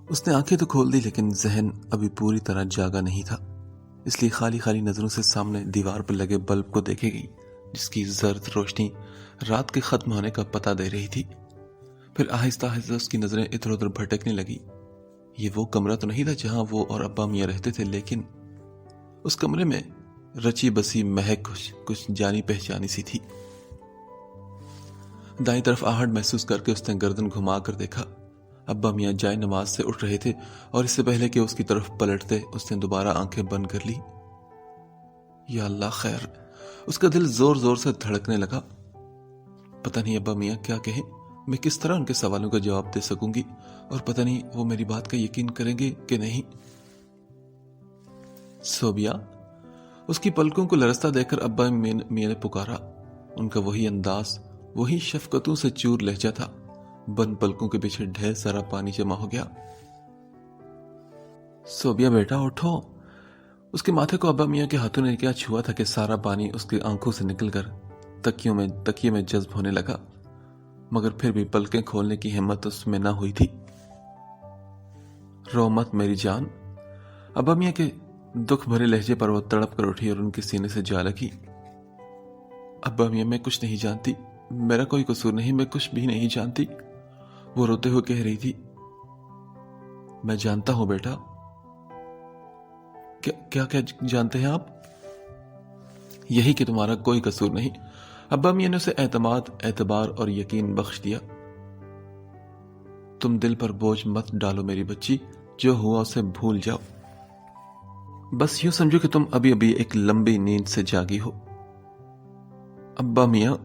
اس نے آنکھیں تو کھول دی لیکن ذہن ابھی پوری طرح جاگا نہیں تھا، اس لیے خالی خالی نظروں سے سامنے دیوار پر لگے بلب کو دیکھے گئی جس کی زرد روشنی رات کے ختم ہونے کا پتہ دے رہی تھی۔ پھر آہستہ آہستہ اس کی نظریں ادھر ادھر بھٹکنے لگی۔ یہ وہ کمرہ تو نہیں تھا جہاں وہ اور ابا میاں رہتے تھے، لیکن اس کمرے میں رچی بسی مہک کچھ جانی پہچانی سی تھی۔ دائیں طرف آہٹ محسوس کر کے اس نے گردن گھما کر دیکھا۔ ابا میاں جائے نماز سے اٹھ رہے تھے اور اس سے پہلے کہ اس کی طرف پلٹتے اس نے دوبارہ آنکھیں بند کر لی۔ یا اللہ خیر، اس کا دل زور زور سے دھڑکنے لگا۔ پتہ نہیں ابا میاں کیا کہیں، میں کس طرح ان کے سوالوں کا جواب دے سکوں گی، اور پتہ نہیں وہ میری بات کا یقین کریں گے کہ نہیں۔ صوبیہ، اس کی پلکوں کو لرزتا دیکھ کر ابا میاں نے پکارا۔ ان کا وہی انداز، وہی شفقتوں سے چور لہجہ تھا۔ بند پلکوں کے پیچھے ڈھیر سارا پانی جمع ہو گیا۔ صوبیہ بیٹا اٹھو۔ اس کے ماتھے کو ابا میاں کے ہاتھوں نے کیا چھوا تھا کہ سارا پانی اس کی آنکھوں سے نکل کر تکیے میں جذب ہونے لگا، مگر پھر بھی پلکیں کھولنے کی ہمت اس میں نہ ہوئی تھی۔ رو مت میری جان۔ ابا میاں کے دکھ بھرے لہجے پر وہ تڑپ کر اٹھی اور ان کے سینے سے جا لگی۔ ابا میاں میں کچھ نہیں جانتی، میرا کوئی قصور نہیں، میں کچھ بھی نہیں جانتی، وہ روتے ہوئے کہہ رہی تھی۔ میں جانتا ہوں بیٹا۔ کیا جانتے ہیں آپ؟ یہی کہ تمہارا کوئی قصور نہیں۔ ابا میاں نے اسے اعتماد، اعتبار اور یقین بخش دیا۔ تم دل پر بوجھ مت ڈالو میری بچی، جو ہوا اسے بھول جاؤ۔ بس یوں سمجھو کہ تم ابھی ابھی ایک لمبی نیند سے جاگی ہو۔ ابا میاں،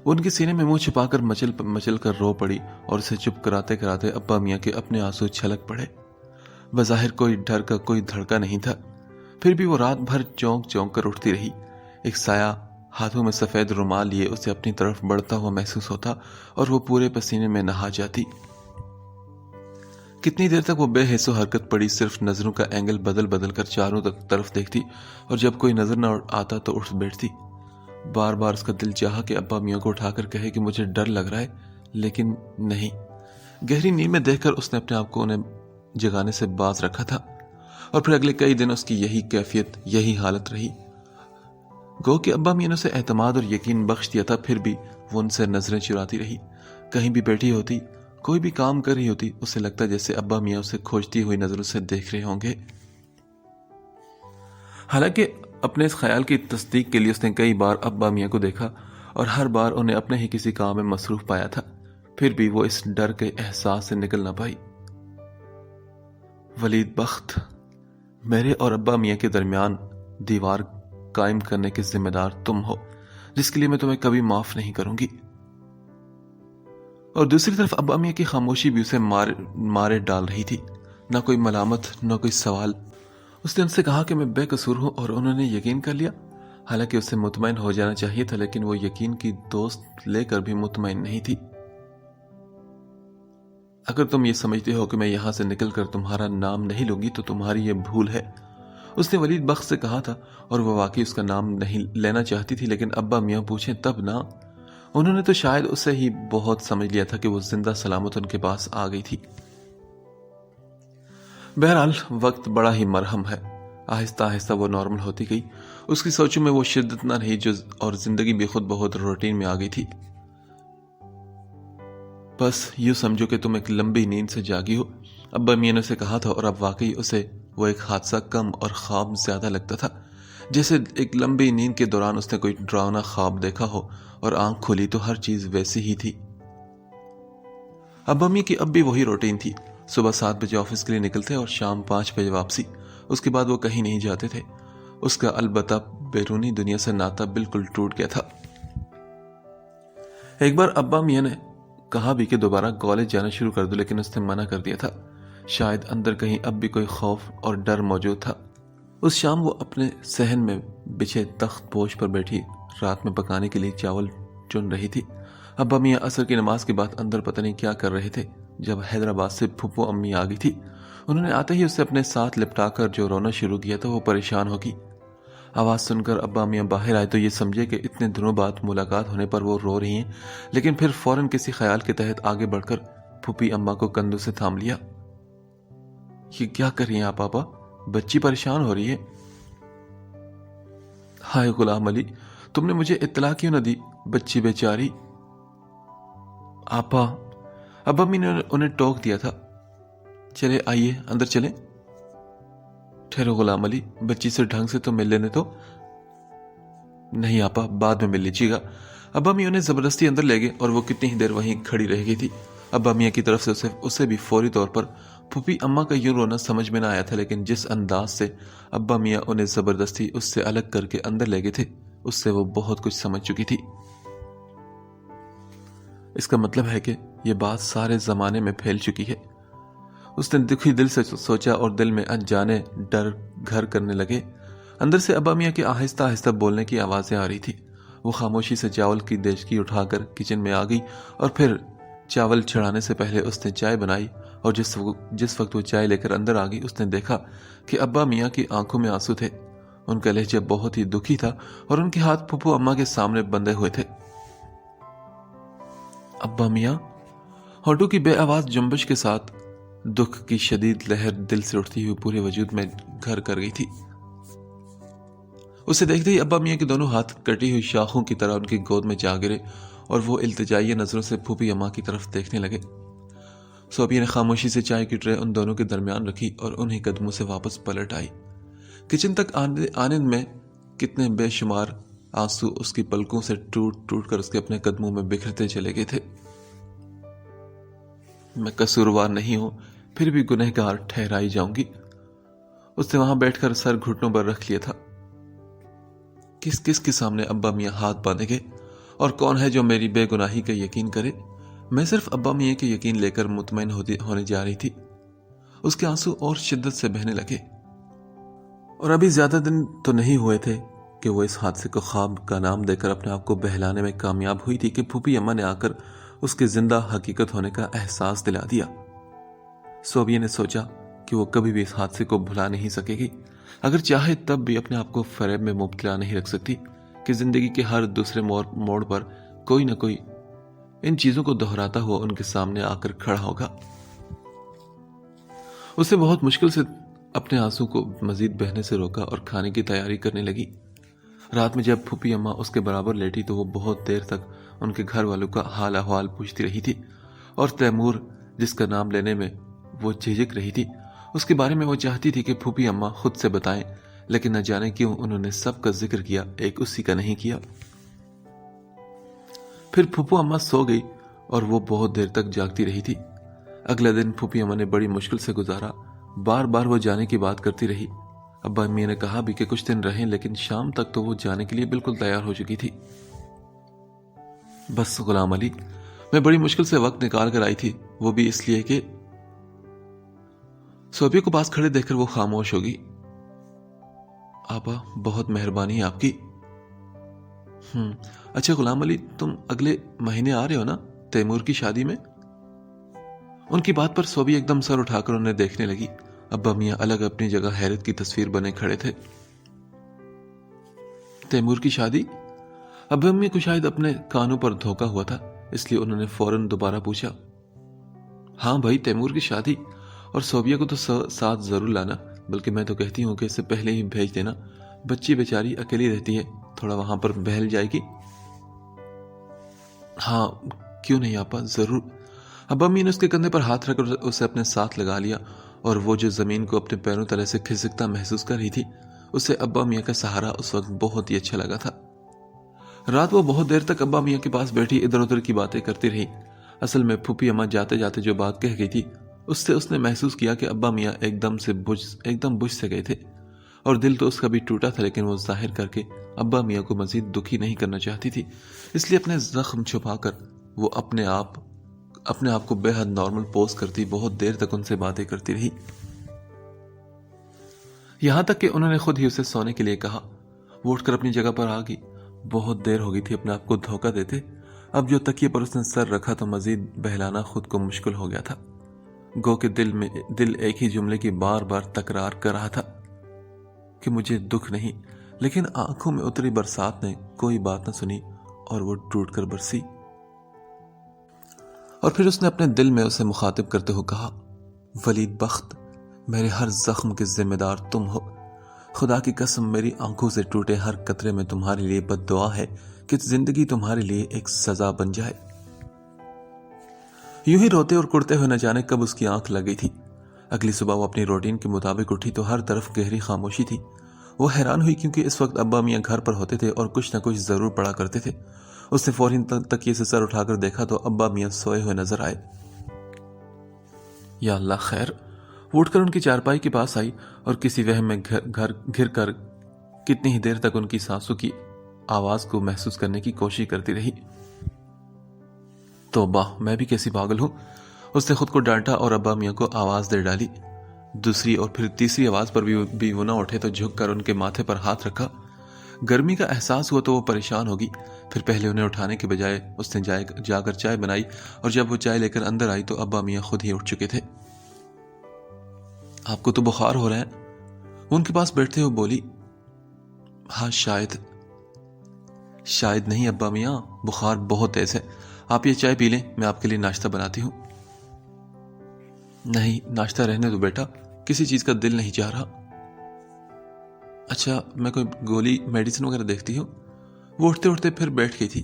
وہ ان کے سینے میں منہ چھپا کر مچل کر رو پڑی اور اسے چپ کراتے کراتے ابا میاں کے اپنے آنسو چھلک پڑے۔ بظاہر کوئی ڈر کا کوئی دھڑکا نہیں تھا، پھر بھی وہ رات بھر چونک چونک کر اٹھتی رہی۔ ایک سایہ ہاتھوں میں سفید رومال لیے اسے اپنی طرف بڑھتا ہوا محسوس ہوتا اور وہ پورے پسینے میں نہا جاتی۔ کتنی دیر تک وہ بے حس و حرکت پڑی، صرف نظروں کا اینگل بدل بدل کر چاروں طرف دیکھتی، اور جب کوئی نظر نہ آتا تو اٹھ بیٹھتی۔ بار بار اس کا دل چاہا کہ ابا میاں کو اٹھا کر کہے کہ مجھے ڈر لگ رہا ہے، لیکن نہیں۔ گہری نیند میں دیکھ کر اس نے اپنے آپ کو انہیں جگانے سے باز رکھا تھا، اور پھر اگلے کئی دن اس کی یہی کیفیت، یہی حالت رہی۔ گو کہ ابا میاں نے اسے اعتماد اور یقین بخش دیا تھا، پھر بھی وہ ان سے نظریں چراتی رہی۔ کہیں بھی بیٹھی ہوتی، کوئی بھی کام کر رہی ہوتی، اسے لگتا جیسے ابا میاں اسے کھوجتی ہوئی نظروں سے دیکھ رہے ہوں گے۔ حالانکہ اپنے اس خیال کی تصدیق کے لیے اس نے کئی بار ابا میاں کو دیکھا اور ہر بار انہیں اپنے ہی کسی کام میں مصروف پایا تھا، پھر بھی وہ اس ڈر کے احساس سے نکل نہ پائی۔ ولید بخت، میرے اور ابا میاں کے درمیان دیوار قائم کرنے کے ذمہ دار تم ہو، جس کے لیے میں تمہیں کبھی معاف نہیں کروں گی۔ اور دوسری طرف ابا میاں کی خاموشی بھی اسے مارے ڈال رہی تھی، نہ کوئی ملامت، نہ کوئی سوال۔ اس نے ان سے کہا کہ میں بے قصور ہوں اور انہوں نے یقین کر لیا۔ حالانکہ اسے مطمئن ہو جانا چاہیے تھا، لیکن وہ یقین کی دوست لے کر بھی مطمئن نہیں تھی۔ اگر تم یہ سمجھتے ہو کہ میں یہاں سے نکل کر تمہارا نام نہیں لوں گی تو تمہاری یہ بھول ہے، اس نے ولید بخت سے کہا تھا، اور وہ واقعی اس کا نام نہیں لینا چاہتی تھی، لیکن ابا میاں پوچھیں تب نہ۔ انہوں نے تو شاید اسے ہی بہت سمجھ لیا تھا کہ وہ زندہ سلامت ان کے پاس آ گئی تھی۔ بہرحال وقت بڑا ہی مرہم ہے۔ آہستہ آہستہ وہ نارمل ہوتی گئی، اس کی سوچوں میں وہ شدت نہ رہی اور زندگی بھی خود بہت روٹین میں آ گئی تھی۔ بس یوں سمجھو کہ تم ایک لمبی نیند سے جاگی ہو، ابا میاں نے اسے کہا تھا، اور اب واقعی اسے وہ ایک حادثہ کم اور خواب زیادہ لگتا تھا، جیسے ایک لمبی نیند کے دوران اس نے کوئی ڈراؤنا خواب دیکھا ہو اور آنکھ کھلی تو ہر چیز ویسی ہی تھی۔ ابا میاں کی اب بھی وہی روٹین تھی، صبح 7 بجے آفس کے لیے نکلتے اور شام 5 بجے واپسی، اس کے بعد وہ کہیں نہیں جاتے تھے۔ اس کا البتہ بیرونی دنیا سے ناتا بالکل ٹوٹ گیا تھا۔ ایک بار ابا میاں نے کہا بھی کہ دوبارہ کالج جانا شروع کر دو، لیکن اس نے منع کر دیا تھا۔ شاید اندر کہیں اب بھی کوئی خوف اور ڈر موجود تھا۔ اس شام وہ اپنے صحن میں بچھے تخت پوش پر بیٹھی رات میں پکانے کے لیے چاول چن رہی تھی۔ ابا میاں عصر کی نماز کے بعد اندر پتہ نہیں کیا کر رہے تھے، جب حیدرآباد سے پھپھو امی آ گئی تھی۔ انہوں نے آتے ہی اسے اپنے ساتھ لپٹا کر جو رونا شروع کیا تو وہ پریشان ہوگی۔ آواز سن کر ابا میاں باہر آئے تو یہ سمجھے کہ اتنے دنوں بعد ملاقات ہونے پر وہ رو رہی ہیں، لیکن پھر فوراً کسی خیال کے تحت آگے بڑھ کر پھوپھی اماں کو کندھوں سے تھام لیا۔ یہ کیا کر رہی ہیں آپ آپا؟ بچی پریشان ہو رہی ہے۔ ہائے غلام علی، تم نے مجھے اطلاع کیوں نہ دی؟ بچی بیچاری۔ آپا، اب امی نے انہیں ٹوک دیا تھا۔ چلے آئیے اندر چلیں۔ ٹھہرو غلام علی، بچی سے ڈھنگ سے تو مل لینے تو۔ نہیں آپا، بعد میں مل لیجیے گا۔ ابا میاں انہیں زبردستی اندر لے گئے اور وہ کتنی ہی دیر وہیں کھڑی رہ گئی تھی۔ ابا میاں کی طرف سے اسے بھی فوری طور پر پھوپھی اماں کا یوں رونا سمجھ میں نہ آیا تھا، لیکن جس انداز سے ابا میاں انہیں زبردستی اس سے الگ کر کے اندر لے گئے تھے، اس سے وہ بہت کچھ سمجھ چکی تھی۔ اس کا مطلب ہے کہ یہ بات سارے زمانے میں پھیل چکی ہے۔ اس نے دکھی دل سے سوچا اور دل میں انجانے ڈر گھر کرنے لگے۔ اندر سے ابا میاں کے آہستہ آہستہ بولنے کی آوازیں آ رہی تھی۔ وہ خاموشی سے چاول کی دیچکی اٹھا کر کچن میں آ گئی اور پھر چاول چڑھانے سے پہلے اس نے چائے بنائی، اور جس وقت وہ چائے لے کر اندر آ گئی، اس نے دیکھا کہ ابا میاں کی آنکھوں میں آنسو تھے۔ ان کا لہجہ بہت ہی دکھی تھا اور ان کے ہاتھ پھپھو اماں کے سامنے بندھے ہوئے تھے۔ ابا میاں، ہونٹوں کی بے آواز جنبش کے ساتھ دکھ کی شدید لہر دل سے اٹھتی ہوئی پورے وجود میں گھر کر گئی تھی۔ اسے دیکھتے ہی ابا میاں کے دونوں ہاتھ کٹی ہوئی شاخوں کی طرح ان کی گود میں جا گرے اور وہ التجائی نظروں سے پھوپھی اماں کی طرف دیکھنے لگے۔ صوبیہ نے خاموشی سے چائے کی ٹرے ان دونوں کے درمیان رکھی اور انہی قدموں سے واپس پلٹ آئی۔ کچن تک آنے میں کتنے بے شمار آنسو اس کی پلکوں سے ٹوٹ ٹوٹ کر اس کے اپنے قدموں میں بکھرتے چلے گئے تھے۔ میں قصوروار نہیں ہوں، پھر بھی گنہگار ٹھہرائی جاؤں گی۔ اس نے وہاں بیٹھ کر سر گھٹنوں پر رکھ لیا تھا۔ کس کس کے سامنے ابا میاں ہاتھ باندھیں گے، اور کون ہے جو میری بے گناہی کا یقین کرے؟ میں صرف ابا میاں کے یقین لے کر مطمئن ہونے جا رہی تھی۔ اس کے آنسو اور شدت سے بہنے لگے، اور ابھی زیادہ دن تو نہیں ہوئے تھے کہ وہ اس حادثے کو خواب کا نام دے کر اپنے آپ کو بہلانے میں کامیاب ہوئی تھی کہ پھوپھی اماں نے آ کر اس کے زندہ حقیقت ہونے کا احساس دلا دیا۔ صوبیہ نے سوچا کہ وہ کبھی بھی اس حادثے کو بھلا نہیں سکے گی، اگر چاہے تب بھی اپنے آپ کو فریب میں مبتلا نہیں رکھ سکتی کہ زندگی کے ہر دوسرے موڑ پر کوئی نہ کوئی ان چیزوں کو دہراتا ہوا ان کے سامنے آ کر کھڑا ہوگا۔ اسے بہت مشکل سے اپنے آنسو کو مزید بہنے سے روکا اور کھانے کی تیاری کرنے لگی۔ رات میں جب پھوپھی اماں اس کے برابر لیٹی تو وہ بہت دیر تک ان کے گھر والوں کا حال احوال پوچھتی رہی تھی، اور تیمور، جس کا نام لینے میں وہ جھجک رہی تھی، اس کے بارے میں وہ چاہتی تھی کہ پھوپھی اماں خود سے بتائیں، لیکن نہ جانے کیوں انہوں نے سب کا ذکر کیا، ایک اسی کا نہیں کیا۔ پھر پھوپھو اماں سو گئی اور وہ بہت دیر تک جاگتی رہی تھی۔ اگلے دن پھوپھی اماں نے بڑی مشکل سے گزارا، بار بار وہ جانے کی بات کرتی رہی۔ ابا امی نے کہا بھی کہ کچھ دن رہیں، لیکن شام تک تو وہ جانے کے لیے بالکل تیار ہو چکی تھی۔ بس غلام علی، میں بڑی مشکل سے وقت نکال کر آئی تھی، وہ بھی اس لیے کہ… صوبیہ کو پاس کھڑے دیکھ کر وہ خاموش ہوگی۔ آپا، بہت مہربانی ہے آپ کی۔ اچھا غلام علی، تم اگلے مہینے آ رہے ہو نا تیمور کی شادی میں؟ ان کی بات پر صوبیہ ایک دم سر اٹھا کر انہیں دیکھنے لگی۔ ابا میاں الگ اپنی جگہ حیرت کی تصویر بنے کھڑے تھے۔ تیمور کی شادی؟ ابا میاں کو شاید اپنے کانوں پر دھوکا ہوا تھا، اس لیے انہوں نے فوراً دوبارہ پوچھا۔ ہاں بھائی، تیمور کی شادی، اور صوبیہ کو تو ساتھ ضرور لانا، بلکہ میں تو کہتی ہوں کہ اسے پہلے ہی بھیج دینا، بچی بیچاری اکیلی رہتی ہے، تھوڑا وہاں پر بہل جائے گی۔ ہاں کیوں نہیں آپا، ضرور۔ ابا امی نے اس کے کندھے پر ہاتھ رکھ کر اسے اپنے ساتھ لگا لیا، اور وہ جو زمین کو اپنے پیروں تلے سے کھسکتا محسوس کر رہی تھی، اسے ابا میاں کا سہارا اس وقت بہت ہی اچھا لگا تھا۔ رات وہ بہت دیر تک ابا میاں کے پاس بیٹھی ادھر ادھر کی باتیں کرتی رہی۔ اصل میں پھوپھی اماں جاتے جاتے جو بات کہہ گئی تھی، اس سے اس نے محسوس کیا کہ ابا میاں ایک دم بجھ سے گئے تھے، اور دل تو اس کا بھی ٹوٹا تھا، لیکن وہ ظاہر کر کے ابا میاں کو مزید دکھی نہیں کرنا چاہتی تھی، اس لیے اپنے زخم چھپا کر وہ اپنے آپ کو بے حد نارمل پوز کرتی بہت دیر تک ان سے باتیں کرتی رہی، یہاں تک کہ انہوں نے خود ہی اسے سونے کے لیے کہا۔ وہ اٹھ کر اپنی جگہ پر آ گئی۔ بہت دیر ہو گئی تھی اپنے آپ کو دھوکہ دیتے، اب جو تکیے پر اس نے سر رکھا تو مزید بہلانا خود کو مشکل ہو گیا تھا۔ گو کہ دل ایک ہی جملے کی بار بار تکرار کر رہا تھا کہ مجھے دکھ نہیں، لیکن آنکھوں میں اتری برسات نے کوئی بات نہ سنی اور وہ ٹوٹ کر برسی۔ اور پھر اس نے اپنے دل میں اسے مخاطب کرتے ہوئے کہا، ولید بخت، میرے ہر زخم کے ذمہ دار تم ہو. خدا کی قسم میری آنکھوں سے ٹوٹے ہر قطرے میں تمہارے لیے بد دعا ہے کہ زندگی تمہارے لیے ایک سزا بن جائے. یوں ہی روتے اور کڑتے ہوئے نہ جانے کب اس کی آنکھ لگ گئی تھی. اگلی صبح وہ اپنی روٹین کے مطابق اٹھی تو ہر طرف گہری خاموشی تھی. وہ حیران ہوئی کیونکہ اس وقت ابا میاں گھر پر ہوتے تھے اور کچھ نہ کچھ ضرور پڑا کرتے تھے. اس نے فوراً تکیے سے سر اٹھا کر دیکھا تو ابا میاں سوئے ہوئے نظر آئے. یا اللہ خیر. وہ اٹھ کر ان کی چارپائی کے پاس آئی اور کسی وہم میں گھر کر کتنی ہی دیر تک ان کی سانسوں کی آواز کو محسوس کرنے کی کوشش کرتی رہی. توبہ میں بھی کیسی پاگل ہوں. اس نے خود کو ڈانٹا اور ابا میاں کو آواز دے ڈالی. دوسری اور پھر تیسری آواز پر بھی وہ نہ اٹھے تو جھک کر ان کے ماتھے پر ہاتھ رکھا. گرمی کا احساس ہوا تو وہ پریشان ہوگی. پھر پہلے انہیں اٹھانے کے بجائے اس نے جا کر چائے بنائی اور جب وہ چائے لے کر اندر آئی تو ابا میاں خود ہی اٹھ چکے تھے. آپ کو تو بخار ہو رہا ہے. ان کے پاس بیٹھتے ہوئے بولی. ہاں شاید نہیں ابا میاں, بخار بہت تیز ہے. آپ یہ چائے پی لیں, میں آپ کے لیے ناشتہ بناتی ہوں. نہیں, ناشتہ رہنے دو بیٹا, کسی چیز کا دل نہیں چاہ رہا. اچھا میں کوئی گولی میڈیسن وغیرہ دیکھتی ہوں. وہ اٹھتے اٹھتے پھر بیٹھ گئی تھی.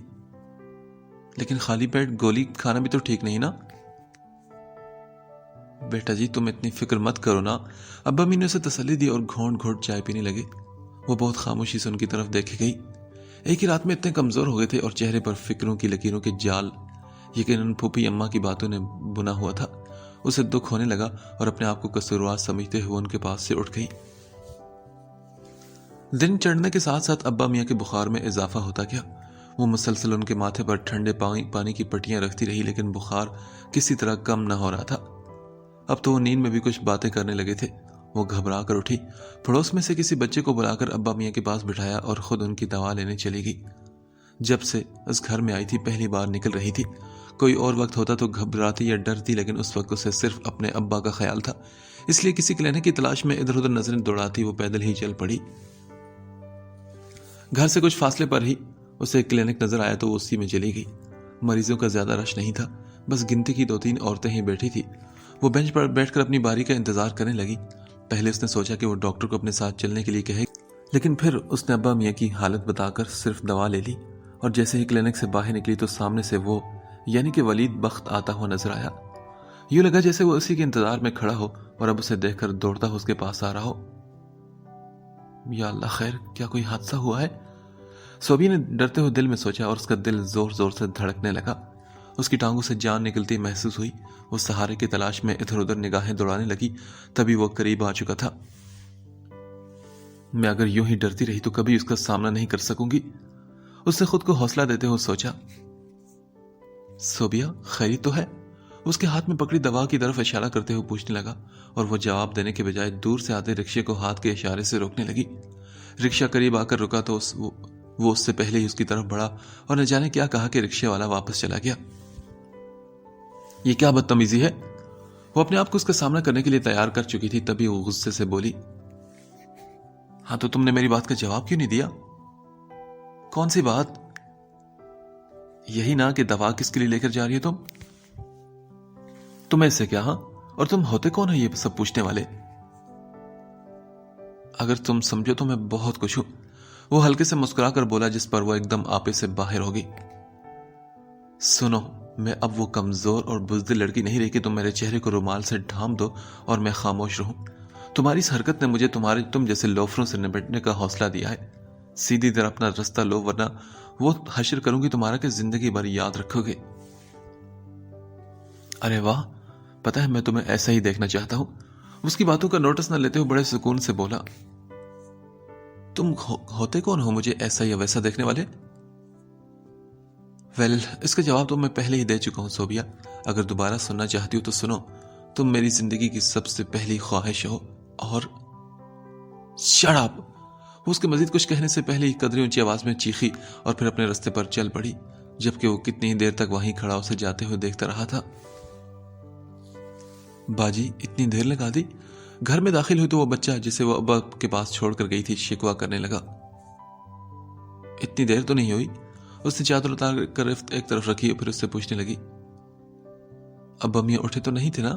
لیکن خالی پیٹ گولی کھانا بھی تو ٹھیک نہیں نا. بیٹا جی تم اتنی فکر مت کرو نا. ابا می نے اسے تسلی دی اور گھونٹ گھونٹ چائے پینے لگے. وہ بہت خاموشی سے ان کی طرف دیکھے گئی. ایک ہی رات میں اتنے کمزور ہو گئے تھے اور چہرے پر فکروں کی لکیروں کے جال یقیناً پھوپھی اماں کی باتوں نے بنا ہوا تھا. اسے دکھ ہونے لگا اور اپنے آپ کو قصوروار سمجھتے ہوئے ان کے پاس سے اٹھ گئی. دن چڑھنے کے ساتھ ساتھ ابا میاں کے بخار میں اضافہ ہوتا گیا. وہ مسلسل ان کے ماتھے پر ٹھنڈے پانی کی پٹیاں رکھتی رہی لیکن بخار کسی طرح کم نہ ہو رہا تھا. اب تو وہ نیند میں بھی کچھ باتیں کرنے لگے تھے. وہ گھبرا کر اٹھی, پڑوس میں سے کسی بچے کو بلا کر ابا میاں کے پاس بٹھایا اور خود ان کی دوا لینے چلی گئی. جب سے اس گھر میں آئی تھی پہلی بار نکل رہی تھی. کوئی اور وقت ہوتا تو گھبراتی یا ڈرتی, لیکن اس وقت اسے صرف اپنے ابا کا خیال تھا. اس لیے کسی کلینک کی تلاش میں ادھر ادھر نظریں دوڑاتی وہ پیدل ہی چل پڑی. گھر سے کچھ فاصلے پر ہی اسے ایک کلینک نظر آیا تو وہ اسی میں چلی گئی. مریضوں کا زیادہ رش نہیں تھا, بس گنتی کی 2-3 عورتیں ہی بیٹھی تھی. وہ بینچ پر بیٹھ کر اپنی باری کا انتظار کرنے لگی. پہلے اس نے سوچا کہ وہ ڈاکٹر کو اپنے ساتھ چلنے کے لیے کہے, لیکن پھر اس نے ابا میاں کی حالت بتا کر صرف دوا لے لی اور جیسے ہی کلینک سے باہر نکلی تو سامنے سے وہ یعنی کہ ولید بخت آتا ہوا نظر آیا. یوں لگا جیسے وہ اسی کے انتظار میں کھڑا ہو اور اب اسے دیکھ کر دوڑتا ہو اس کے پاس آ رہا ہو. یا اللہ خیر, کیا کوئی حادثہ ہوا ہے؟ صوبی نے ڈرتے ہوئے دل میں سوچا اور اس کا دل زور زور سے دھڑکنے لگا. اس کی ٹانگوں سے جان نکلتی محسوس ہوئی. وہ سہارے کی تلاش میں ادھر ادھر نگاہیں دوڑانے لگی. تبھی وہ قریب آ چکا تھا. میں اگر یوں ہی ڈرتی رہی تو کبھی اس کا سامنا نہیں کر سکوں گی. اس نے خود کو حوصلہ دیتے ہوئے سوچا. صوبیہ خیریت تو ہے؟ اس کے ہاتھ میں پکڑی دوا کی طرف اشارہ کرتے ہوئے پوچھنے لگا اور وہ جواب دینے کے بجائے دور سے آتے رکشے کو ہاتھ کے اشارے سے روکنے لگی. رکشہ قریب آ کر رکا تو وہ اس سے پہلے ہی اس کی طرف بڑھا اور نہ جانے کیا کہا کہ رکشے والا واپس چلا گیا. یہ کیا بدتمیزی ہے؟ وہ اپنے آپ کو اس کا سامنا کرنے کے لیے تیار کر چکی تھی. تبھی وہ غصے سے بولی. ہاں تو تم نے میری بات کا جواب کیوں نہیں دیا؟ کون سی بات؟ یہی نا کہ دوا کس کے لیے لے کر جا رہی ہو تمہیں اس سے کیا؟ ہاں, اور تم ہوتے کون ہو یہ سب پوچھنے والے؟ اگر تم سمجھو تو میں بہت کچھ ہوں. وہ ہلکے سے مسکرا کر بولا جس پر وہ ایک دم آپے سے باہر ہوگی. سنو, میں اب وہ کمزور اور بزدل لڑکی نہیں رہی کہ تم میرے چہرے کو رومال سے ڈھانپ دو اور میں خاموش رہوں. تمہاری اس حرکت نے مجھے تم جیسے لوفروں سے نپٹنے کا حوصلہ دیا ہے. سیدھی طرح اپنا رستہ لو ورنہ وہ حشر کروں گی تمہارا کہ زندگی بھر یاد رکھو گے. ارے واہ, پتہ ہے میں تمہیں ایسا ہی دیکھنا چاہتا ہوں. اس کی باتوں کا نوٹس نہ لیتے ہوئے بڑے سکون سے بولا. تم ہوتے کون ہو مجھے ایسا یا ویسا دیکھنے والے؟ اس کا جواب تو میں پہلے ہی دے چکا ہوں صوبیہ. اگر دوبارہ سننا چاہتی ہو تو سنو. تم میری زندگی کی سب سے پہلی خواہش ہو اور شٹ اپ. اس کے مزید کچھ کہنے سے پہلے ہی قدرے اونچی آواز میں چیخی اور پھر اپنے رستے پر چل پڑی, جبکہ وہ کتنی ہی دیر تک وہیں کھڑا اسے جاتے ہوئے دیکھتا رہا تھا. باجی اتنی دیر لگا دی؟ گھر میں داخل ہوئی تو وہ بچہ جسے وہ ابا کے پاس چھوڑ کر گئی تھی شکوا کرنے لگا. اتنی دیر تو نہیں ہوئی. اس نے چادر اتار کر ایک طرف رکھی اور پھر اس سے پوچھنے لگی. ابا میاں اٹھے تو نہیں تھے نا؟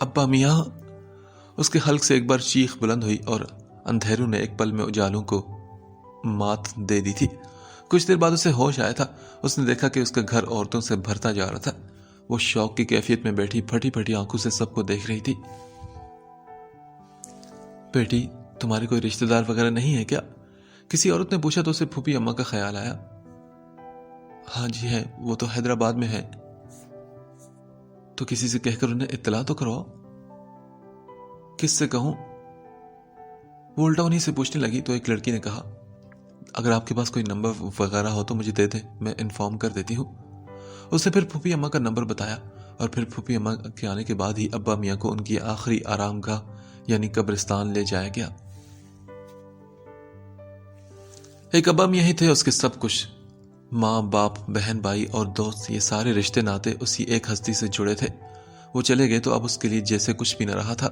ابا میاں! اس کے حلق سے ایک بار چیخ بلند ہوئی اور اندھیروں نے ایک پل میں اجالوں کو مات دے دی تھی۔ کچھ دیر بعد اسے ہوش آیا تھا۔ اس نے دیکھا کہ اس کا گھر عورتوں سے بھرتا جا رہا تھا۔ وہ شوق کی کیفیت میں بیٹھی پھٹی پھٹی آنکھوں سے سب کو دیکھ رہی تھی۔ بیٹی، تمہارے کوئی رشتہ دار وغیرہ نہیں ہے کیا؟ کسی عورت نے پوچھا تو اسے پھوپھی اماں کا خیال آیا۔ ہاں جی ہے، وہ تو حیدرآباد میں ہے۔ تو کسی سے کہہ کر انہیں اطلاع تو کرواؤ۔ کس سے کہوں؟ وہ الٹا انہیں سے پوچھنے لگی تو ایک لڑکی نے کہا، اگر آپ کے پاس کوئی نمبر وغیرہ ہو تو مجھے دے دیں، میں انفارم کر دیتی ہوں۔ اس نے پھر پھوپھی اماں کا نمبر بتایا اور پھر پھوپھی اماں کے آنے کے بعد ہی ابا میاں کو ان کی آخری آرام گاہ یعنی قبرستان لے جایا گیا۔ ایک ابا میاں ہی تھے، اس کے سب کچھ، ماں باپ بہن بھائی اور دوست، یہ سارے رشتے ناتے اسی ایک ہستی سے جڑے تھے۔ وہ چلے گئے تو اب اس کے لیے جیسے کچھ بھی نہ رہا تھا۔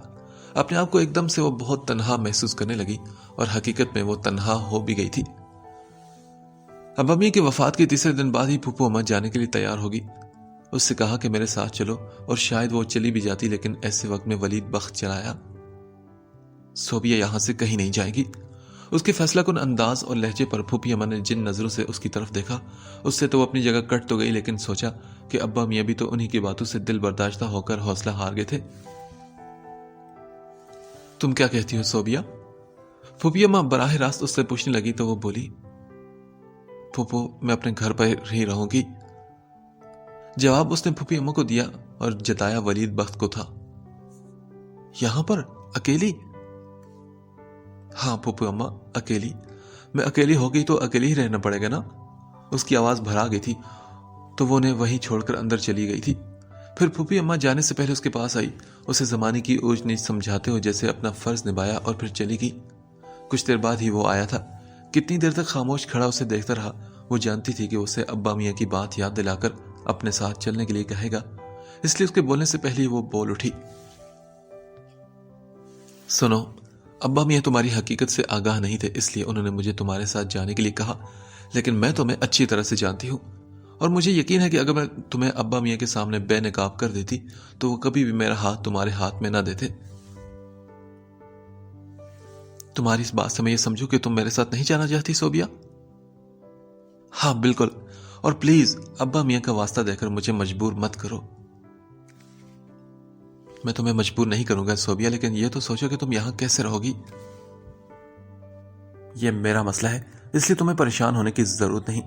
اپنے آپ کو ایک دم سے وہ بہت تنہا محسوس کرنے لگی اور حقیقت میں وہ تنہا ہو بھی گئی تھی۔ ابا میاں کی وفات کے تیسرے دن بعد ہی پھوپھو اماں جانے کے لیے تیار ہوگی۔ اس سے کہا کہ میرے ساتھ چلو، اور شاید وہ چلی بھی جاتی، لیکن ایسے وقت میں ولید بخت چلایا۔ صوبیہ یہاں سے کہیں نہیں جائے گی۔ اس کے فیصلہ کن انداز اور لہجے پر پھوپھی اماں نے جن نظروں سے اس کی طرف دیکھا، اس سے تو وہ اپنی جگہ کٹ تو گئی، لیکن سوچا کہ ابا میاں بھی تو انہی کی باتوں سے دل برداشتہ ہو کر حوصلہ ہار گئے تھے۔ تم کیا کہتی ہو صوبیہ؟ پھوپھی اماں براہ راست اس سے پوچھنے لگی تو وہ بولی، پھوپھو میں اپنے گھر پر ہی رہوں گی۔ جواب اس نے پھوپھی اماں کو دیا اور جتایا ولید بخت کو تھا۔ یہاں پر اکیلی؟ ہاں پھوپھی اماں، اکیلی۔ میں اکیلی ہو گئی تو اکیلی ہی رہنا پڑے گا نا۔ اس کی آواز بھرا گئی تھی تو وہ انہیں وہیں چھوڑ کر اندر چلی گئی تھی۔ پھر پھوپھی اماں جانے سے پہلے اس کے پاس آئی، اسے زمانے کی اوج نیچ سمجھاتے ہوئے جیسے اپنا فرض نبھایا اور پھر چلی گئی۔ کچھ دیر بعد ہی وہ آیا تھا۔ کتنی دیر تک خاموش کھڑا اسے دیکھتا رہا۔ وہ جانتی تھی کہ اسے ابا میاں کی بات یاد دلا کر اپنے ساتھ چلنے کے لیے کہے گا، اس لیے اس کے بولنے سے پہلے وہ بول اٹھی، سنو، ابا میاں تمہاری حقیقت سے آگاہ نہیں تھے، اس لیے انہوں نے مجھے تمہارے ساتھ جانے کے لیے کہا، لیکن میں تمہیں اچھی طرح سے جانتی ہوں اور مجھے یقین ہے کہ اگر میں تمہیں ابا میاں کے سامنے بے نقاب کر دیتی تو وہ کبھی بھی میرا ہاتھ تمہارے ہاتھ میں نہ دیتے۔ تمہاری اس بات سے میں یہ سمجھوں کہ تم میرے ساتھ نہیں جانا چاہتی صوبیہ؟ ہاں بالکل، اور پلیز ابا میاں کا واسطہ دے کر مجھے مجبور مت کرو۔ میں تمہیں مجبور نہیں کروں گا صوبیہ، لیکن یہ تو سوچو کہ تم یہاں کیسے رہو گی۔ یہ میرا مسئلہ ہے، اس لیے تمہیں پریشان ہونے کی ضرورت نہیں،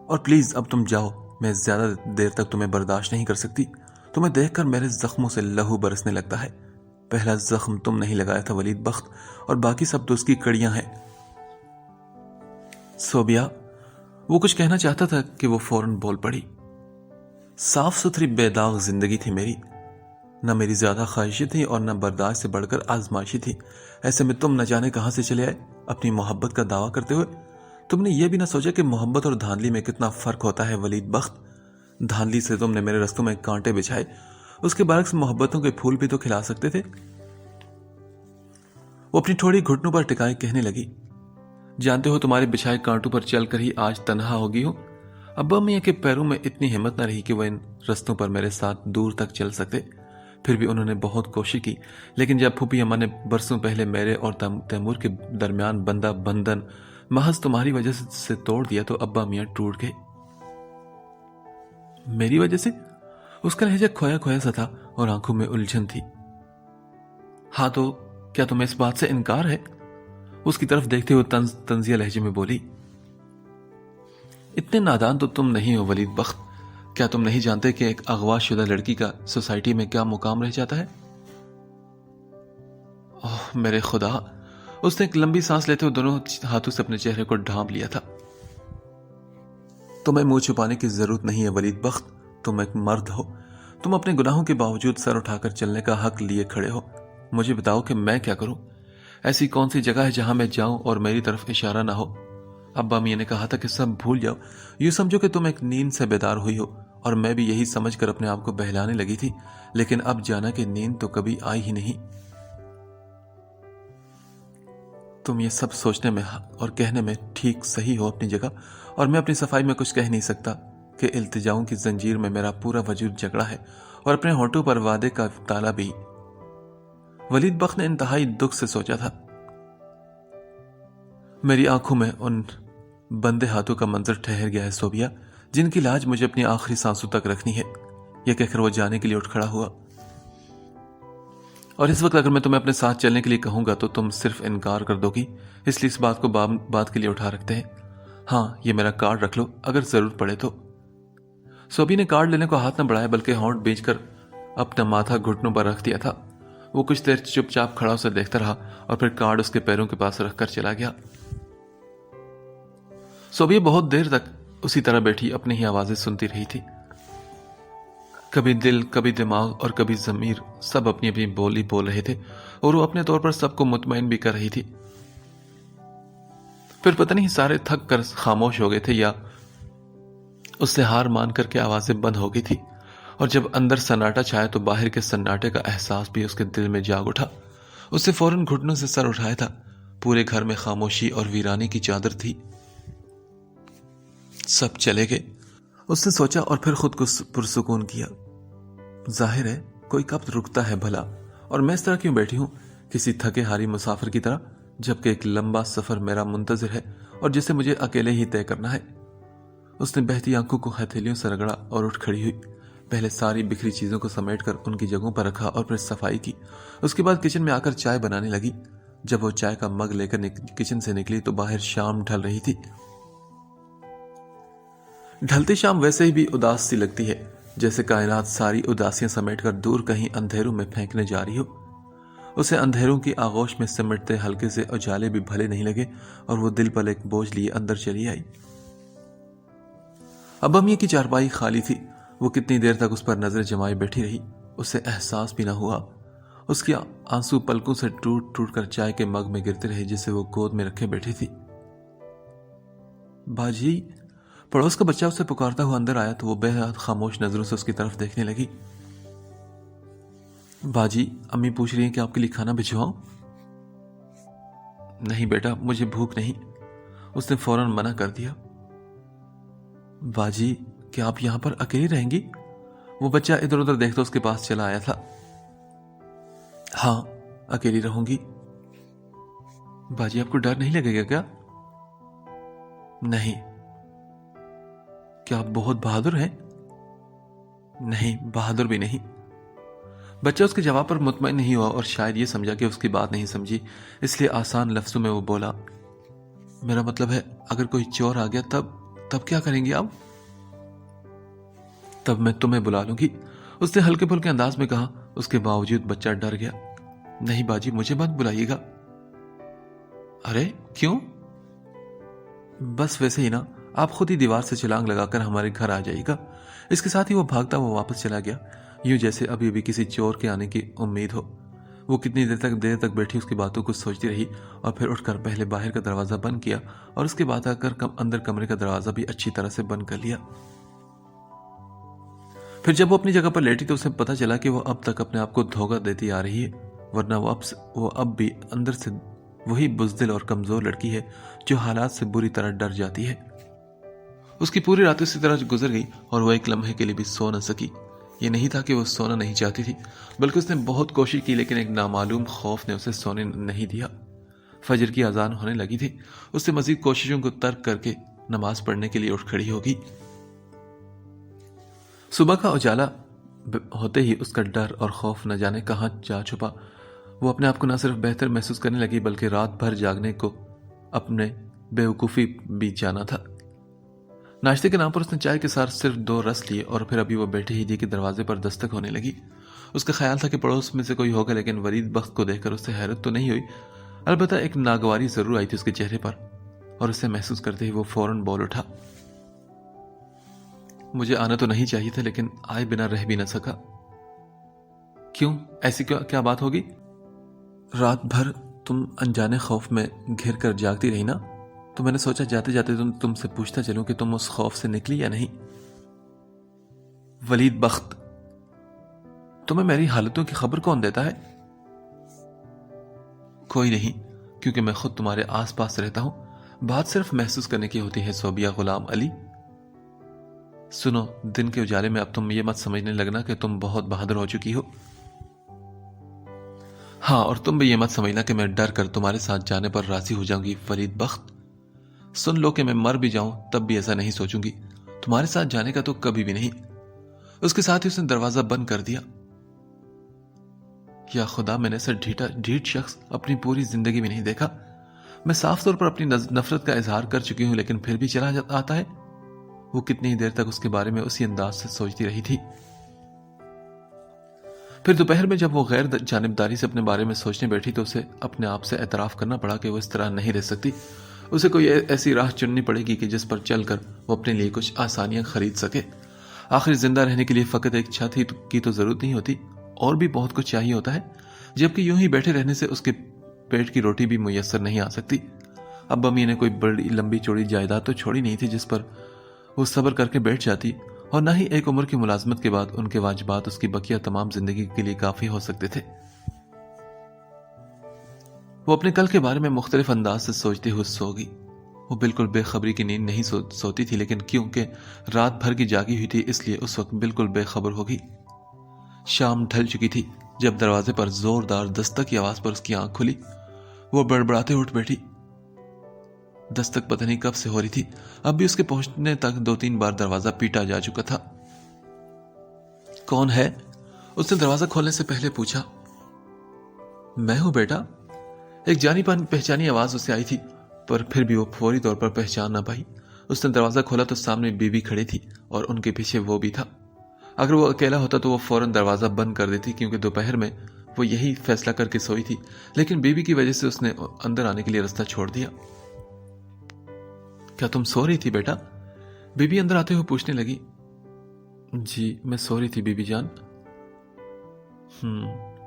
اور پلیز اب تم جاؤ، میں زیادہ دیر تک تمہیں برداشت نہیں کر سکتی۔ تمہیں دیکھ کر میرے زخموں سے لہو برسنے لگتا ہے۔ پہلا زخم تم نہیں لگایا تھا ولید بخت، اور باقی سب تو اس کی کڑیاں ہیں۔ صوبیہ، وہ کچھ کہنا چاہتا تھا کہ وہ فوراً بول پڑی، صاف ستھری بے داغ زندگی تھی میری، نہ میری زیادہ خواہشیں تھی اور نہ برداشت سے بڑھ کر آزمائشی تھی۔ ایسے میں تم نہ جانے کہاں سے چلے آئے اپنی محبت کا دعویٰ کرتے ہوئے۔ تم نے یہ بھی نہ سوچا کہ محبت اور دھاندلی میں کتنا فرق ہوتا ہے ولید بخت۔ دھاندلی سے تم نے میرے رستوں میں کانٹے بچھائے، اس کے برعکس محبتوں کے پھول بھی تو کھلا سکتے تھے۔ وہ اپنی تھوڑی گھٹنوں پر ٹکائے کہنے لگی، جانتے ہو تمہارے بچھائے کانٹوں پر چل کر ہی آج تنہا ہو گئی ہوں۔ ابا میاں کے پیروں میں اتنی ہمت نہ رہی کہ وہ ان رستوں پر میرے ساتھ دور تک چل سکتے، پھر بھی انہوں نے بہت کوشش کی، لیکن جب پھوپھی اماں نے برسوں پہلے میرے اور تیمور کے درمیان بندہ بندھن محض تمہاری وجہ سے توڑ دیا تو ابا میاں ٹوٹ گئے۔ میری وجہ سے؟ اس کا لہجہ کھویا کھویا سا تھا اور آنکھوں میں الجھن تھی۔ ہاں تو کیا تمہیں اس بات سے انکار ہے؟ اس کی طرف دیکھتے ہوئے طنزیہ لہجے میں بولی، اتنے نادان تو تم نہیں ہو ولید بخت، کیا تم نہیں جانتے کہ ایک اغوا شدہ لڑکی کا سوسائٹی میں کیا مقام رہ جاتا ہے؟ اوہ میرے خدا! اس نے ایک لمبی سانس لیتے ہوئے دونوں ہاتھوں سے اپنے چہرے کو ڈھانپ لیا تھا۔ تمہیں منہ چھپانے کی ضرورت نہیں ہے ولید بخت، تم ایک مرد ہو، تم اپنے گناہوں کے باوجود سر اٹھا کر چلنے کا حق لیے کھڑے ہو۔ مجھے بتاؤ کہ میں کیا کروں؟ ایسی کون سی جگہ ہے جہاں میں جاؤں اور میری طرف اشارہ نہ ہو؟ ابا میاں نے کہا تھا کہ سب بھول جاؤ، یوں سمجھو کہ تم ایک نیند سے بیدار ہوئی ہو، اور میں بھی یہی سمجھ کر اپنے آپ کو بہلانے لگی تھی، لیکن اب جانا کہ نیند تو کبھی آئی ہی نہیں۔ تم یہ سب سوچنے میں اور کہنے میں ٹھیک صحیح ہو اپنی جگہ، اور میں اپنی صفائی میں کچھ کہہ نہیں سکتا کہ التجاؤں کی زنجیر میں میرا پورا وجود جکڑا ہے اور اپنے ہونٹوں پر وعدے کا تالا بھی۔ ولید بخت نے انتہائی دکھ سے سوچا تھا، میری آنکھوں میں ان بندے ہاتھوں کا منظر ٹھہر گیا ہے صوبیہ، جن کی لاج مجھے اپنی آخری سانسوں تک رکھنی ہے۔ یہ کہہ کر وہ جانے کے لیے اٹھ کھڑا ہوا۔ اور اس وقت اگر میں تمہیں اپنے ساتھ چلنے کے لیے کہوں گا تو تم صرف انکار کر دو گی، اس لیے اس بات کو بات کے لیے اٹھا رکھتے ہیں۔ ہاں، یہ میرا کارڈ رکھ لو اگر ضرورت پڑے تو۔ صوبی نے کارڈ لینے کو ہاتھ نہ بڑھایا بلکہ ہونٹ بیچ کر اپنا ماتھا گھٹنوں پر رکھ دیا تھا۔ وہ کچھ دیر چپ چاپ کھڑا اسے دیکھتا رہا اور پھر کارڈ اس کے پیروں کے پاس رکھ کر چلا گیا۔ صوبیہ بہت دیر تک اسی طرح بیٹھی اپنی ہی آوازیں سنتی رہی تھی۔ کبھی دل، کبھی دماغ اور کبھی ضمیر سب اپنی اپنی بولی بول رہے تھے اور وہ اپنے طور پر سب کو مطمئن بھی کر رہی تھی۔ پھر پتہ نہیں سارے تھک کر خاموش ہو گئے تھے یا اس سے ہار مان کر کے آوازیں بند ہو گئی تھی، اور جب اندر سناٹا چھایا تو باہر کے سناٹے کا احساس بھی اس کے دل میں جاگ اٹھا۔ اس نے فوراً گھٹنوں سے سر اٹھایا تھا۔ پورے گھر میں خاموشی اور ویرانی کی چادر تھی۔ سب چلے گئے، اس نے سوچا، اور پھر خود کو پرسکون کیا۔ ظاہر ہے کوئی کب رکتا ہے بھلا، اور میں اس طرح کیوں بیٹھی ہوں کسی تھکے ہاری مسافر کی طرح، جبکہ ایک لمبا سفر میرا منتظر ہے اور جسے مجھے اکیلے ہی طے کرنا ہے۔ اس نے بہتی آنکھوں کو ہتھیلیوں سے رگڑا اور اٹھ کھڑی ہوئی۔ پہلے ساری بکھری چیزوں کو سمیٹ کر ان کی جگہوں پر رکھا اور پھر صفائی کی۔ اس کے بعد کچن میں آ کر چائے بنانے لگی۔ جب وہ چائے کا مگ لے کر کچن سے نکلی تو باہر شام ڈھل رہی تھی۔ ڈھلتی شام ویسے ہی بھی اداس سی لگتی ہے، جیسے کائنات ساری اداسیاں سمیٹ کر دور کہیں اندھیروں میں پھینکنے جا رہی ہو۔ اسے اندھیروں کی آغوش میں سمٹتے ہلکے سے اجالے بھی بھلے نہیں لگے اور وہ دل پر ایک بوجھ لیے اندر چلی آئی۔ اب امی کی چارپائی خالی تھی۔ وہ کتنی دیر تک اس پر نظر جمائے بیٹھی رہی، اسے احساس بھی نہ ہوا۔ اس کی آنسو پلکوں سے ٹوٹ ٹوٹ کر چائے کے مگ میں گرتے رہے جسے وہ گود میں رکھے بیٹھی تھی۔ باجی، پڑوس کا بچہ اسے پکارتا ہوا اندر آیا تو وہ بے حد خاموش نظروں سے اس کی طرف دیکھنے لگی۔ باجی، امی پوچھ رہی ہیں کہ آپ کے لیے کھانا بھجواؤں؟ نہیں بیٹا، مجھے بھوک نہیں، اس نے فوراً منع کر دیا۔ باجی، کیا آپ یہاں پر اکیلی رہیں گی؟ وہ بچہ ادھر ادھر دیکھتا اس کے پاس چلا آیا تھا۔ ہاں، اکیلی رہوں گی۔ باجی، آپ کو ڈر نہیں لگے گا کیا؟ نہیں۔ کیا آپ بہت بہادر ہیں؟ نہیں، بہادر بھی نہیں۔ بچہ اس کے جواب پر مطمئن نہیں ہوا اور شاید یہ سمجھا کہ اس کی بات نہیں سمجھی، اس لیے آسان لفظوں میں وہ بولا، میرا مطلب ہے اگر کوئی چور آ گیا تب کیا کریں گے آپ؟ تب میں تمہیں بلا لوں گی، اس نے ہلکے پھلکے انداز میں کہا۔ اس کے باوجود بچہ ڈر گیا۔ نہیں باجی، مجھے مت بلائیے گا۔ ارے کیوں؟ بس ویسے ہی نا، آپ خود ہی دیوار سے چھلانگ لگا کر ہمارے گھر آ جائیے گا۔ اس کے ساتھ ہی وہ بھاگتا ہوا واپس چلا گیا، یوں جیسے ابھی ابھی کسی چور کے آنے کی امید ہو۔ وہ کتنی دیر تک بیٹھی اس کی باتوں کو سوچتی رہی اور پھر اٹھ کر پہلے باہر کا دروازہ بند کیا اور اس کے بعد آ کر اندر کمرے کا دروازہ بھی اچھی طرح سے بند کر لیا۔ پھر جب وہ اپنی جگہ پر لیٹی تو اسے پتہ چلا کہ وہ اب تک اپنے آپ کو دھوکہ دیتی آ رہی ہے، ورنہ وہ اب بھی اندر سے وہی بزدل اور کمزور لڑکی ہے جو حالات سے بری طرح ڈر جاتی ہے۔ اس کی پوری رات اسی طرح گزر گئی اور وہ ایک لمحے کے لیے بھی سو نہ سکی۔ یہ نہیں تھا کہ وہ سونا نہیں چاہتی تھی، بلکہ اس نے بہت کوشش کی لیکن ایک نامعلوم خوف نے اسے سونے نہیں دیا۔ فجر کی اذان ہونے لگی تھی۔ اس نے مزید کوششوں کو ترک کر کے نماز پڑھنے کے لیے اٹھ کھڑی ہوگی۔ صبح کا اجالا ہوتے ہی اس کا ڈر اور خوف نہ جانے کہاں جا چھپا۔ وہ اپنے آپ کو نہ صرف بہتر محسوس کرنے لگی بلکہ رات بھر جاگنے کو اپنے بیوقوفی بھی جانا تھا۔ ناشتے کے نام پر اس نے چائے کے ساتھ صرف 2 رس لیے اور پھر ابھی وہ بیٹھی ہی تھی کہ دروازے پر دستک ہونے لگی۔ اس کا خیال تھا کہ پڑوس میں سے کوئی ہوگا، لیکن ولید بخت کو دیکھ کر اس سے حیرت تو نہیں ہوئی، البتہ ایک ناگواری ضرور آئی تھی اس کے چہرے پر، اور اسے محسوس کرتے ہی وہ فوراً بول اٹھا، مجھے آنا تو نہیں چاہیے تھا لیکن آئے بنا رہ بھی نہ سکا۔ کیوں؟ ایسی کیا بات ہوگی؟ رات بھر تم انجانے خوف میں گھر کر جاگتی رہی نا، تو میں نے سوچا جاتے جاتے تم سے پوچھتا چلوں کہ تم اس خوف سے نکلی یا نہیں۔ ولید بخت، تمہیں میری حالتوں کی خبر کون دیتا ہے؟ کوئی نہیں، کیونکہ میں خود تمہارے آس پاس رہتا ہوں۔ بات صرف محسوس کرنے کی ہوتی ہے صوبیہ غلام علی۔ سنو، دن کے اجالے میں اب تم یہ مت سمجھنے لگنا کہ تم بہت بہادر ہو چکی ہو. ہاں، اور تم بھی یہ مت سمجھنا کہ میں ڈر کر تمہارے ساتھ جانے پر راضی ہو جاؤں گی. ولید بخت، سن لو کہ میں مر بھی جاؤں تب بھی ایسا نہیں سوچوں گی. تمہارے ساتھ جانے کا تو کبھی بھی نہیں. اس کے ساتھ ہی اس نے دروازہ بند کر دیا. یا خدا، میں نے ایسا ڈھیٹ شخص اپنی پوری زندگی میں نہیں دیکھا. میں صاف طور پر اپنی نفرت کا اظہار کر چکی ہوں، لیکن پھر بھی چلا آتا ہے. وہ کتنی ہی دیر تک اس کے بارے میں اسی انداز سے سوچتی رہی تھی. پھر دوپہر میں جب وہ غیر جانبداری سے اپنے بارے میں سوچنے بیٹھی تو اسے اپنے آپ سے اعتراف کرنا پڑا کہ وہ اس طرح نہیں رہ سکتی. اسے کوئی ایسی راہ چننی پڑے گی کہ جس پر چل کر وہ اپنے لیے کچھ آسانیاں خرید سکے. آخر زندہ رہنے کے لیے فقط ایک چھت ہی کی تو ضرورت نہیں ہوتی، اور بھی بہت کچھ چاہیے ہوتا ہے. جبکہ یوں ہی بیٹھے رہنے سے اس کے پیٹ کی روٹی بھی میسر نہیں آ سکتی. اب امی نے کوئی بڑی لمبی چوڑی جائیداد تو چھوڑی نہیں تھی جس پر وہ صبر کر کے بیٹھ جاتی، اور نہ ہی ایک عمر کی ملازمت کے بعد ان کے واجبات اس کی بقیہ تمام زندگی کے لیے کافی ہو سکتے تھے. وہ اپنے کل کے بارے میں مختلف انداز سے سوچتے ہوئے سو گئی. وہ بالکل بے خبری کی نیند نہیں سوتی تھی، لیکن کیونکہ رات بھر کی جاگی ہوئی تھی اس لیے اس وقت بالکل بے خبر ہو گئی. شام ڈھل چکی تھی جب دروازے پر زوردار دستک کی آواز پر اس کی آنکھ کھلی. وہ بڑبڑاتے اٹھ بیٹھی. دستک پتہ نہیں کب سے ہو رہی تھی. اب بھی اس کے پہنچنے تک 2-3 بار دروازہ پیٹا جا چکا تھا. کون ہے؟ اس نے دروازہ کھولنے سے پہلے پوچھا. میں ہوں بیٹا. ایک جانی پہچانی آواز اسے آئی تھی، پر پھر بھی وہ فوری طور پر پہچان نہ پائی. اس نے دروازہ کھولا تو سامنے بیوی کھڑی تھی اور ان کے پیچھے وہ بھی تھا. اگر وہ اکیلا ہوتا تو وہ فوراً دروازہ بند کر دیتی، کیونکہ دوپہر میں وہ یہی فیصلہ کر کے سوئی تھی. لیکن بیوی کی وجہ سے اس نے اندر آنے کے لیے راستہ چھوڑ دیا. کیا تم سو رہی تھی بیٹا؟ بیوی اندر آتے ہوئے پوچھنے لگی. جی میں سو رہی تھی بیوی جان.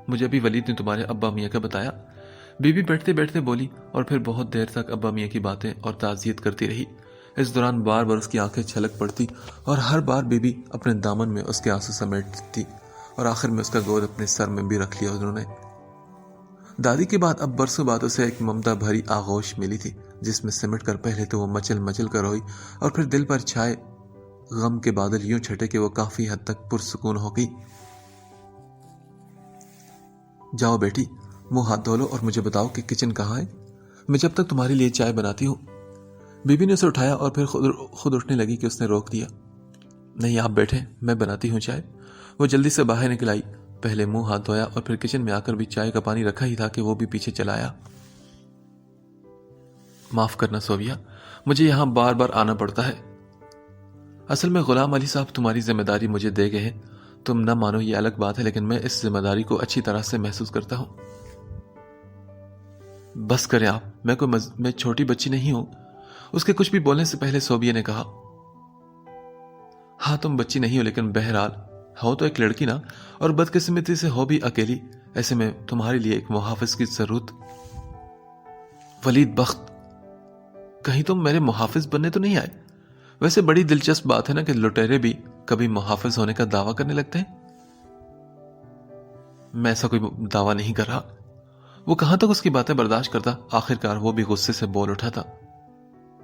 مجھے ابھی ولید نے تمہارے ابا میاں کا بتایا. بیوی بیٹھتے بیٹھتے بولی، اور پھر بہت دیر تک ابا میاں کی باتیں اور تعزیت کرتی رہی. اس دوران بار بار اس کی آنکھیں چھلک پڑتی اور ہر بار بیوی اپنے دامن میں اس کے آنسو سمیٹتی، اور آخر میں اس کا گود اپنے سر میں بھی رکھ لیا انہوں نے. دادی کے بعد اب برسوں بعد اسے ایک ممتا بھری آغوش ملی تھی، جس میں سمٹ کر پہلے تو وہ مچل مچل کر روئی، اور پھر دل پر چھائے غم کے بادل یوں چھٹے کہ وہ کافی حد تک پرسکون ہو گئی. جاؤ بیٹی، منہ ہاتھ دھو لو اور مجھے بتاؤ کہ کچن کہاں ہے. میں جب تک تمہارے لیے چائے بناتی ہوں. بیوی نے اسے اٹھایا اور پھر خود اٹھنے لگی کہ اس نے روک دیا. نہیں، آپ بیٹھیں، میں بناتی ہوں چائے. وہ جلدی سے باہر نکل آئی. پہلے منہ ہاتھ دھویا اور پھر کچن میں آ کر بھی چائے کا پانی رکھا ہی تھا کہ وہ بھی پیچھے چلا آیا. معاف کرنا صوفیہ، مجھے یہاں بار بار آنا پڑتا ہے. اصل میں غلام علی صاحب تمہاری ذمہ داری مجھے دے گئے ہیں. تم نہ مانو یہ الگ بات ہے، لیکن میں اس ذمہ داری کو اچھی طرح سے محسوس کرتا ہوں. بس کریں آپ، میں چھوٹی بچی نہیں ہوں. اس کے کچھ بھی بولنے سے پہلے صوفیہ نے کہا. ہاں تم بچی نہیں ہو، لیکن بہرحال ہو تو ایک لڑکی نا، اور بدقسمتی سے ہو بھی اکیلی. ایسے میں تمہارے لیے ایک محافظ کی ضرورت. ولید بخت، کہیں تم میرے محافظ بننے تو نہیں آئے؟ ویسے بڑی دلچسپ بات ہے نا کہ لٹیرے بھی کبھی محافظ ہونے کا دعویٰ کرنے لگتے ہیں. میں ایسا کوئی دعویٰ نہیں کر رہا. وہ کہاں تک اس کی باتیں برداشت کرتا، آخرکار وہ بھی غصے سے بول اٹھا تھا.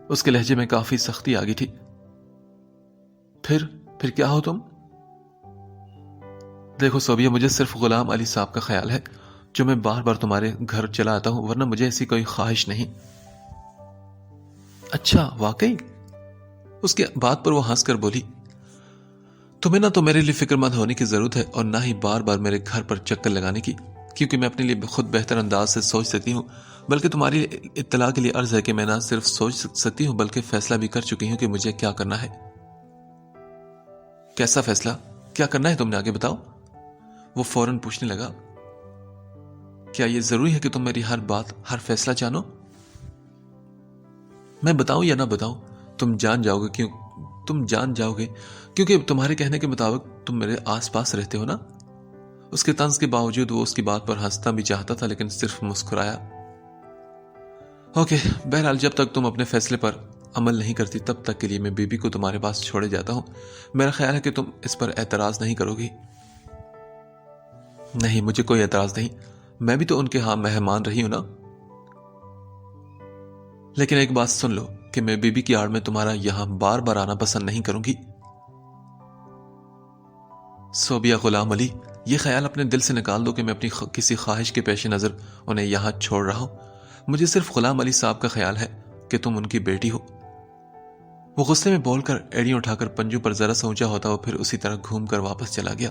اس کے لہجے میں کافی سختی آ گئی تھی. پھر کیا ہو تم؟ دیکھو صوفیہ، مجھے صرف غلام علی صاحب کا خیال ہے جو میں بار بار تمہارے گھر چلا آتا ہوں، ورنہ مجھے ایسی کوئی خواہش نہیں. اچھا واقعی؟ اس کے بات پر وہ ہنس کر بولی. تمہیں نہ تو میرے لیے فکر مند ہونے کی ضرورت ہے اور نہ ہی بار بار میرے گھر پر چکر لگانے کی، کیونکہ میں اپنے لیے خود بہتر انداز سے سوچ سکتی ہوں. بلکہ تمہاری اطلاع کے لیے عرض ہے کہ میں نہ صرف سوچ سکتی ہوں بلکہ فیصلہ بھی کر چکی ہوں کہ مجھے کیا کرنا ہے. کیسا فیصلہ؟ کیا کرنا ہے تم نے، آگے بتاؤ. وہ فوراً پوچھنے لگا. کیا یہ ضروری ہے کہ تم میری ہر بات، ہر فیصلہ جانو؟ میں بتاؤں یا نہ بتاؤں، تم جان جاؤ گے کیونکہ تمہارے کہنے کے مطابق تم میرے آس پاس رہتے ہو نا. اس کے طنز کے باوجود وہ اس کی بات پر ہنسنا بھی چاہتا تھا، لیکن صرف مسکرایا. اوکے، بہرحال جب تک تم اپنے فیصلے پر عمل نہیں کرتی تب تک کے لیے میں بیبی کو تمہارے پاس چھوڑے جاتا ہوں. میرا خیال ہے کہ تم اس پر اعتراض نہیں کرو گی. نہیں، مجھے کوئی اعتراض نہیں. میں بھی تو ان کے ہاں مہمان رہی ہوں نا. لیکن ایک بات سن لو کہ میں بیبی کی آڑ میں تمہارا یہاں بار بار آنا پسند نہیں کروں گی. صوبیہ غلام علی، یہ خیال اپنے دل سے نکال دو کہ میں اپنی کسی خواہش کے پیش نظر انہیں یہاں چھوڑ رہا ہوں۔ مجھے صرف غلام علی صاحب کا خیال ہے کہ تم ان کی بیٹی ہو۔ وہ غصے میں بول کر ایڑیاں اٹھا کر پنجوں پر ذرا سا اونچا ہوتا ہوا پھر اسی طرح گھوم کر واپس چلا گیا۔